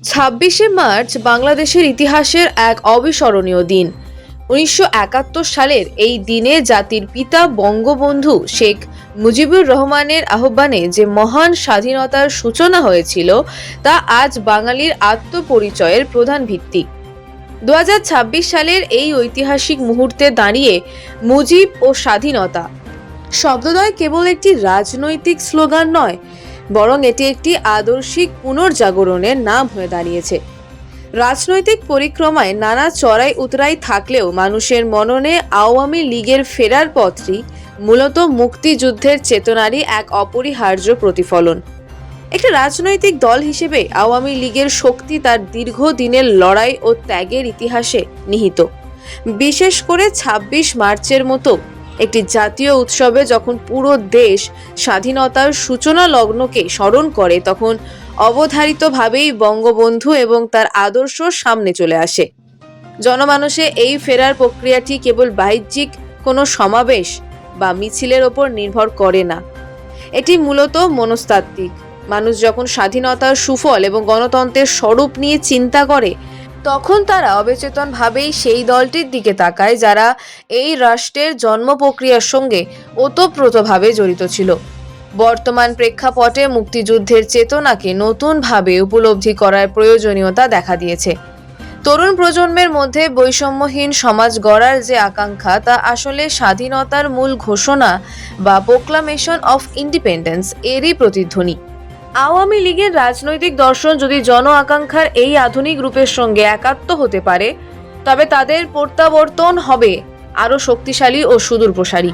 ২৬শে মার্চ বাংলাদেশের ইতিহাসের এক অবিস্মরণীয় দিন। ১৯৭১ সালের এই দিনে জাতির পিতা বঙ্গবন্ধু শেখ মুজিবুর রহমানের আহ্বানে যে মহান স্বাধীনতার সূচনা হয়েছিল তা আজ বাঙালির আত্মপরিচয়ের প্রধান ভিত্তি। ২০২৬ সালের এই ঐতিহাসিক মুহূর্তে দাঁড়িয়ে মুজিব ও স্বাধীনতা শব্দদ্বয় কেবল একটি রাজনৈতিক স্লোগান নয়, বরং এটি একটি আদর্শিক পুনর্জাগরণের নাম হয়ে দাঁড়িয়েছে। রাজনৈতিক পরিক্রমায় নানা চড়াই উতরাই থাকলেও মানুষের মননে আওয়ামী লীগের ফেরার পথটি মূলত মুক্তিযুদ্ধের চেতনারই এক অপরিহার্য প্রতিফলন। একটি রাজনৈতিক দল হিসেবে আওয়ামী লীগের শক্তি তার দীর্ঘদিনের লড়াই ও ত্যাগের ইতিহাসে নিহিত। বিশেষ করে ২৬ মার্চের মতো একটি জাতীয় উৎসবে যখন পুরো দেশ স্বাধীনতার সূচনা লগ্নকে স্মরণ করে, তখন অবধারিতভাবেই বঙ্গবন্ধু এবং তার আদর্শ সামনে চলে আসে। জনমানসে এই ফেরার প্রক্রিয়াটি কেবল বাহ্যিক কোনো সমাবেশ বা মিছিলের ওপর নির্ভর করে না, এটি মূলত মনস্তাত্ত্বিক। মানুষ যখন স্বাধীনতার সুফল এবং গণতন্ত্রের স্বরূপ নিয়ে চিন্তা করে, তখন তারা অবচেতনভাবেই সেই দলটির দিকে তাকায় যারা এই রাষ্ট্রের জন্ম প্রক্রিয়ার সঙ্গে ওতপ্রোতভাবে জড়িত ছিল। বর্তমান প্রেক্ষাপটে মুক্তিযুদ্ধের চেতনাকে নতুনভাবে উপলব্ধি করার প্রয়োজনীয়তা দেখা দিয়েছে। তরুণ প্রজন্মের মধ্যে বৈষম্যহীন সমাজ গড়ার যে আকাঙ্ক্ষা, তা আসলে স্বাধীনতার মূল ঘোষণা বা প্রোক্লামেশন অফ ইন্ডিপেন্ডেন্স এরই প্রতিধ্বনি। আওয়ামী লীগের রাজনৈতিক দর্শন যদি জন আকাঙ্ক্ষার এই আধুনিক রূপের সঙ্গে একাত্ম হতে পারে, তবে তাদের প্রত্যাবর্তন হবে আরও শক্তিশালী ও সুদূরপ্রসারী।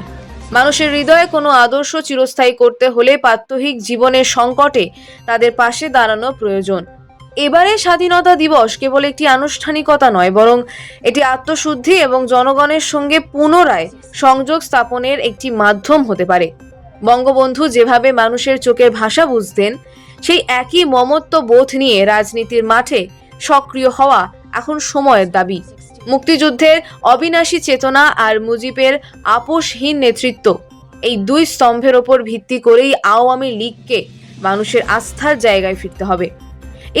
মানুষের হৃদয়ে কোনো আদর্শ চিরস্থায়ী করতে হলে প্রাত্যহিক জীবনের সংকটে তাদের পাশে দাঁড়ানো প্রয়োজন। এবারে স্বাধীনতা দিবস কেবল একটি আনুষ্ঠানিকতা নয়, বরং এটি আত্মশুদ্ধি এবং জনগণের সঙ্গে পুনরায় সংযোগ স্থাপনের একটি মাধ্যম হতে পারে। বঙ্গবন্ধু যেভাবে মানুষের চোখের ভাষা বুঝতেন, সেই একই মমত্ব বোধ নিয়ে রাজনীতির মাঠে সক্রিয় হওয়া এখন সময়ের দাবি। মুক্তিযুদ্ধের অবিনাশী চেতনা আর মুজিবের আপোষহীন নেতৃত্ব, এই দুই স্তম্ভের ওপর ভিত্তি করেই আওয়ামী লীগকে মানুষের আস্থার জায়গায় ফিরতে হবে।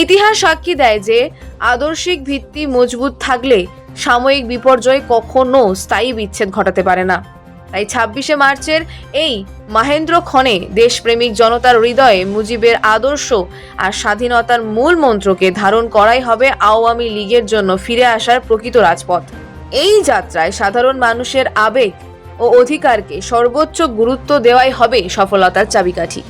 ইতিহাস সাক্ষী দেয় যে আদর্শিক ভিত্তি মজবুত থাকলে সাময়িক বিপর্যয় কখনো স্থায়ী বিচ্ছেদ ঘটাতে পারে না। তাই ২৬শে মার্চের এই মাহেন্দ্র ক্ষণে দেশপ্রেমিক জনতার হৃদয়ে মুজিবের আদর্শ আর স্বাধীনতার মূল মন্ত্রকে ধারণ করাই হবে আওয়ামী লীগের জন্য ফিরে আসার প্রকৃত রাজপথ। এই যাত্রায় সাধারণ মানুষের আবেগ ও অধিকারকে সর্বোচ্চ গুরুত্ব দেওয়াই হবে সফলতার চাবিকাঠি।